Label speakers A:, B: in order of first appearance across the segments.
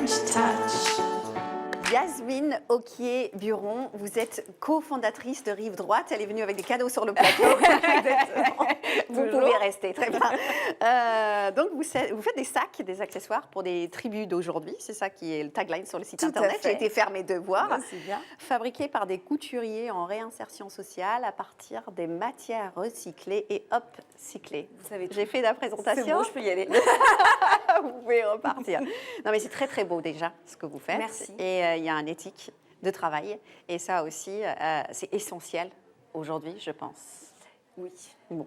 A: French touch.
B: Yasmine Ocquier-Buron, vous êtes cofondatrice de Rive Droite. Elle est venue avec des cadeaux sur le plateau. Exactement. Vous pouvez rester, très bien. Donc, vous faites des sacs, des accessoires pour des tribus d'aujourd'hui. C'est ça qui est le tagline sur le site internet. J'ai été faire mes devoirs.
C: C'est bien.
B: Fabriqués par des couturiers en réinsertion sociale à partir des matières recyclées et upcyclées.
C: Vous savez tout.
B: J'ai fait la présentation.
C: C'est bon, je peux y aller.
B: Vous pouvez repartir. Non, mais c'est très, très beau déjà, ce que vous faites.
C: Merci.
B: Et il y a un éthique de travail. Et ça aussi, c'est essentiel aujourd'hui, je pense.
C: Oui.
B: Bon.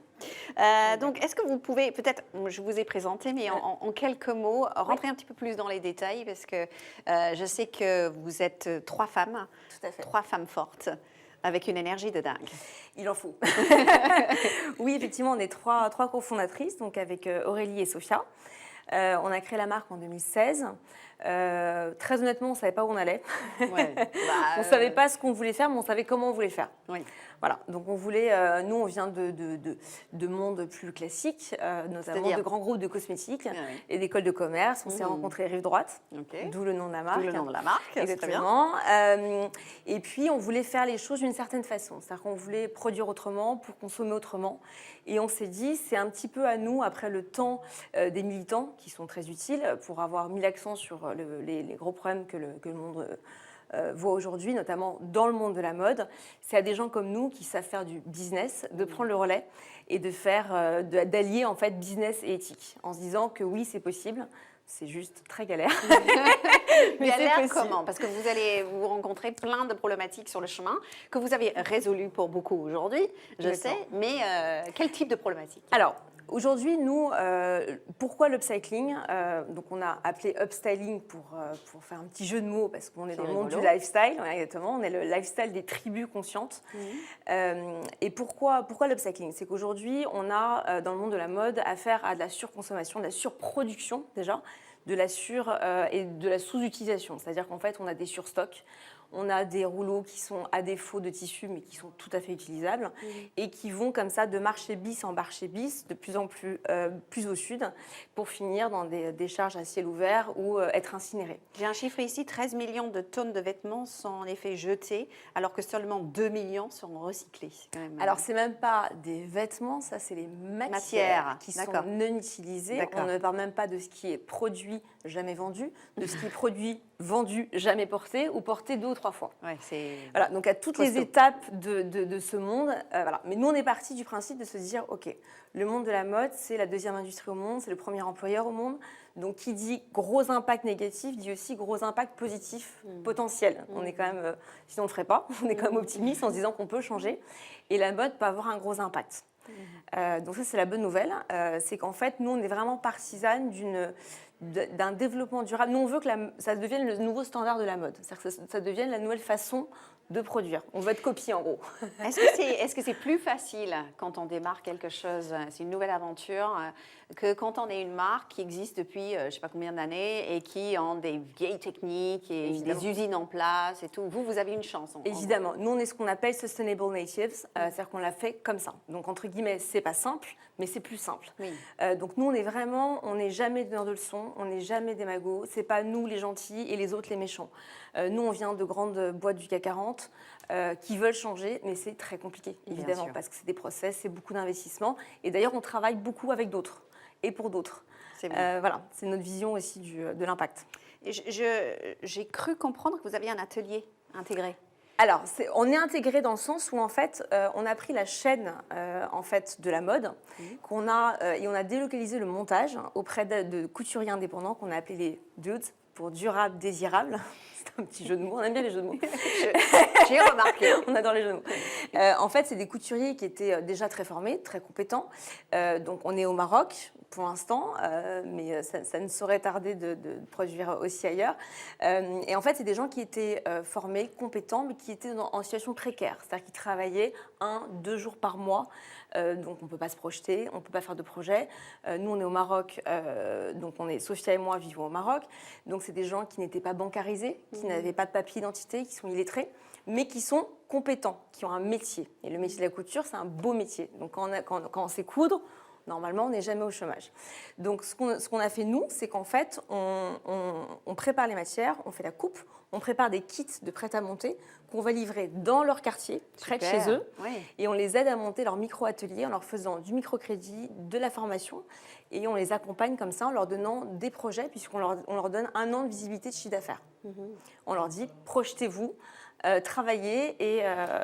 B: Donc, est-ce que vous pouvez, peut-être, je vous ai présenté, mais en quelques mots, rentrer un petit peu plus dans les détails, parce que je sais que vous êtes 3 femmes.
C: Tout à fait.
B: 3 femmes fortes, avec une énergie de dingue.
C: Il en faut. Oui, effectivement, on est trois cofondatrices, donc avec Aurélie et Sophia. On a créé la marque en 2016. Très honnêtement, on ne savait pas où on allait.
B: Ouais.
C: On ne savait pas ce qu'on voulait faire, mais on savait comment on voulait faire.
B: Oui.
C: Voilà, donc on voulait, nous on vient de mondes plus classiques, notamment de grands groupes de cosmétiques et d'écoles de commerce. On s'est rencontrés Rive Droite, d'où le nom de la marque.
B: D'où le nom de la marque,
C: exactement. Et puis on voulait faire les choses d'une certaine façon, c'est-à-dire qu'on voulait produire autrement pour consommer autrement. Et on s'est dit, c'est un petit peu à nous, après le temps des militants, qui sont très utiles pour avoir mis l'accent sur les gros problèmes que le monde voit aujourd'hui, notamment dans le monde de la mode. C'est à des gens comme nous qui savent faire du business, de prendre le relais et de faire, d'allier en fait business et éthique, en se disant que oui, c'est possible. C'est juste très galère.
B: Mais galère comment? Parce que vous allez vous rencontrer plein de problématiques sur le chemin que vous avez résolues pour beaucoup aujourd'hui, je sais. Mais quel type de problématiques?
C: Alors, aujourd'hui, nous, pourquoi l'upcycling? Donc, on a appelé upstyling pour faire un petit jeu de mots, parce qu'on est dans le monde du lifestyle. Ouais, exactement, on est le lifestyle des tribus conscientes. Et pourquoi l'upcycling? C'est qu'aujourd'hui, on a, dans le monde de la mode, affaire à de la surconsommation, de la surproduction, déjà, et de la sous-utilisation. C'est-à-dire qu'en fait, on a des surstocks. On a des rouleaux qui sont à défaut de tissu, mais qui sont tout à fait utilisables et qui vont comme ça de marché bis en marché bis, de plus en plus, plus au sud, pour finir dans des décharges à ciel ouvert ou être incinérés.
B: J'ai un chiffre ici, 13 millions de tonnes de vêtements sont en effet jetés, alors que seulement 2 millions sont recyclés. Quand même.
C: Alors, c'est même pas des vêtements, ça, c'est les matières qui sont non utilisées. On ne parle même pas de ce qui est produit, jamais vendu, de ce qui est produit, vendu, jamais porté, ou porté 2 ou 3 fois.
B: Ouais,
C: voilà, donc à toutes les étapes de ce monde. Voilà. Mais nous, on est parti du principe de se dire, OK, le monde de la mode, c'est la 2e industrie au monde, c'est le premier employeur au monde. Donc, qui dit gros impact négatif, dit aussi gros impact positif potentiel. On est quand même, sinon on ne le ferait pas, on est quand même optimiste en se disant qu'on peut changer. Et la mode peut avoir un gros impact. Donc ça, c'est la bonne nouvelle. C'est qu'en fait, nous, on est vraiment partisane d'un développement durable. Nous, on veut que ça devienne le nouveau standard de la mode. C'est-à-dire que ça devienne la nouvelle façon de produire. On veut être copié, en gros.
B: Est-ce que c'est plus facile quand on démarre quelque chose, c'est une nouvelle aventure, que quand on est une marque qui existe depuis je ne sais pas combien d'années et qui ont des vieilles techniques et des usines en place et tout? Vous avez une chance.
C: Évidemment. Nous, on est ce qu'on appelle Sustainable Natives, c'est-à-dire qu'on l'a fait comme ça. Donc, entre guillemets, c'est pas simple, mais c'est plus simple.
B: Oui.
C: Donc, nous, on n'est jamais donneurs de leçons, on n'est jamais des magots. C'est pas nous les gentils et les autres les méchants. Nous, on vient de grandes boîtes du CAC 40 qui veulent changer, mais c'est très compliqué, évidemment, parce que c'est des process, c'est beaucoup d'investissement. Et d'ailleurs, on travaille beaucoup avec d'autres et pour d'autres.
B: C'est bon.
C: Voilà, c'est notre vision aussi de l'impact.
B: J'ai cru comprendre que vous aviez un atelier intégré.
C: Alors, on est intégré dans le sens où, en fait, on a pris la chaîne en fait, de la mode, et on a délocalisé le montage auprès de couturiers indépendants qu'on a appelés les dudes, pour durable, désirable. C'est un petit jeu de mots, on aime bien les jeux de mots.
B: J'ai remarqué.
C: On adore les jeux de mots. En fait, c'est des couturiers qui étaient déjà très formés, très compétents. Donc, on est au Maroc pour l'instant, mais ça ne saurait tarder de produire aussi ailleurs. Et en fait, c'est des gens qui étaient formés, compétents, mais qui étaient en situation précaire. C'est-à-dire qu'ils travaillaient 1-2 jours par mois. Donc, on ne peut pas se projeter, on ne peut pas faire de projet. Nous, on est au Maroc, donc Sophia et moi vivons au Maroc. Donc, c'est des gens qui n'étaient pas bancarisés, qui n'avaient pas de papier d'identité, qui sont illettrés, mais qui sont compétents, qui ont un métier. Et le métier de la couture, c'est un beau métier. Donc, quand on sait coudre, Normalement, on n'est jamais au chômage. Donc, ce qu'on a fait, nous, c'est qu'en fait, on prépare les matières, on fait la coupe, on prépare des kits de prêt-à-monter qu'on va livrer dans leur quartier, près de chez eux.
B: Ouais.
C: Et on les aide à monter leur micro-atelier en leur faisant du microcrédit, de la formation. Et on les accompagne comme ça en leur donnant des projets, puisqu'on leur donne 1 an de visibilité de chiffre d'affaires. On leur dit, projetez-vous, travaillez
B: Et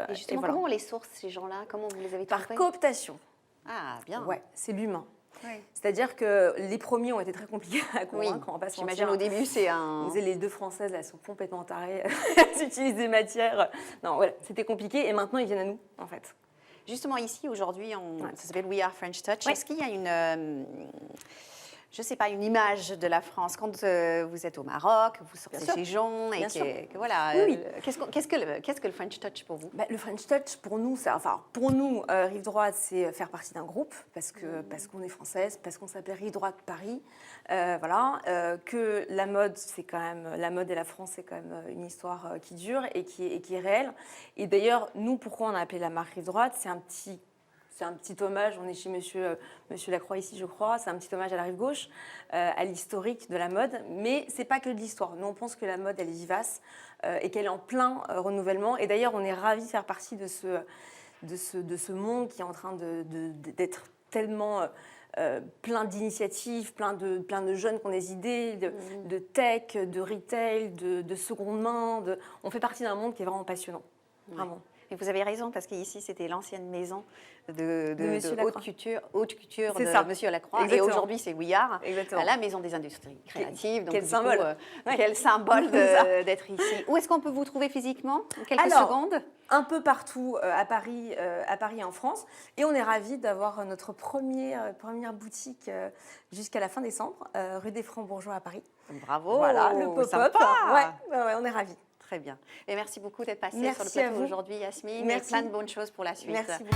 B: justement,
C: voilà.
B: comment on les source, ces gens-là? Comment vous les avez
C: Par
B: trouvés?
C: cooptation.
B: Ah, bien.
C: Ouais, c'est l'humain.
B: Ouais.
C: C'est-à-dire que les premiers ont été très compliqués à convaincre, on va pas se
B: J'imagine
C: mentir.
B: au début, c'est un...
C: Les 2 Françaises, là, sont complètement tarées. Elles utilisent des matières. Non, voilà, c'était compliqué. Et maintenant, ils viennent à nous, en fait.
B: Justement, ici, aujourd'hui, ça s'appelle We Are French Touch.
C: Ouais.
B: Est-ce qu'il y a je ne sais pas, une image de la France quand vous êtes au Maroc, vous sortez
C: Bien sûr.
B: chez Jean, et
C: Bien sûr.
B: voilà.
C: Oui.
B: Qu'est-ce que le French Touch pour vous?
C: Le French Touch, pour nous, Rive Droite, c'est faire partie d'un groupe, parce qu'on est française, parce qu'on s'appelle Rive Droite Paris. Que la mode, la mode et la France, c'est quand même une histoire qui dure et qui est réelle. Et d'ailleurs, nous, pourquoi on a appelé la marque Rive Droite? C'est un petit hommage, on est chez monsieur Lacroix ici, je crois, c'est un petit hommage à la rive gauche, à l'historique de la mode, mais c'est pas que de l'histoire. Nous, on pense que la mode, elle est vivace et qu'elle est en plein renouvellement. Et d'ailleurs, on est ravis de faire partie de ce monde qui est en train d'être tellement plein d'initiatives, plein de jeunes qui ont des idées, de tech, de retail, de seconde main. On fait partie d'un monde qui est vraiment passionnant, vraiment.
B: Et vous avez raison, parce qu'ici, c'était l'ancienne maison de haute couture
C: C'est
B: de
C: ça.
B: Monsieur Lacroix.
C: Exactement.
B: Et aujourd'hui, c'est We Are,
C: Exactement.
B: la maison des industries créatives.
C: Quel symbole.
B: Quel symbole d'être ici. Où est-ce qu'on peut vous trouver physiquement? En quelques secondes?
C: Un peu partout à Paris et en France. Et on est ravis d'avoir notre première boutique jusqu'à la fin décembre, rue des Francs-Bourgeois à Paris.
B: Bravo.
C: Voilà, le pop-up.
B: Sympa.
C: Ouais, on est ravis.
B: Très bien. Et merci beaucoup d'être passée
C: Merci
B: sur le
C: à
B: plateau
C: vous.
B: aujourd'hui, Yasmine.
C: Merci.
B: Et plein de bonnes choses pour la suite.
C: Merci beaucoup.